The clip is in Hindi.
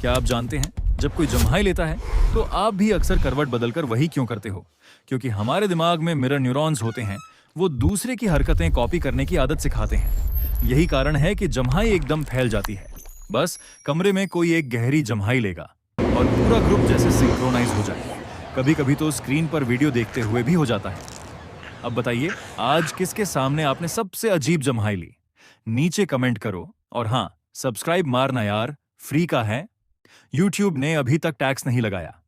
क्या आप जानते हैं जब कोई जम्हाई लेता है तो आप भी अक्सर करवट बदलकर वही क्यों करते हो? क्योंकि हमारे दिमाग में मिरर न्यूरॉन्स होते हैं। वो दूसरे की हरकतें कॉपी करने की आदत सिखाते हैं। यही कारण है कि जम्हाई एकदम फैल जाती है। बस कमरे में कोई एक गहरी जम्हाई लेगा और पूरा ग्रुप जैसे सिंक्रोनाइज हो जाए। कभी कभी तो स्क्रीन पर वीडियो देखते हुए भी हो जाता है। अब बताइए, आज किसके सामने आपने सबसे अजीब जम्हाई ली? नीचे कमेंट करो। और हाँ, सब्सक्राइब मारना यार, फ्री का है। यूट्यूब ने अभी तक टैक्स नहीं लगाया।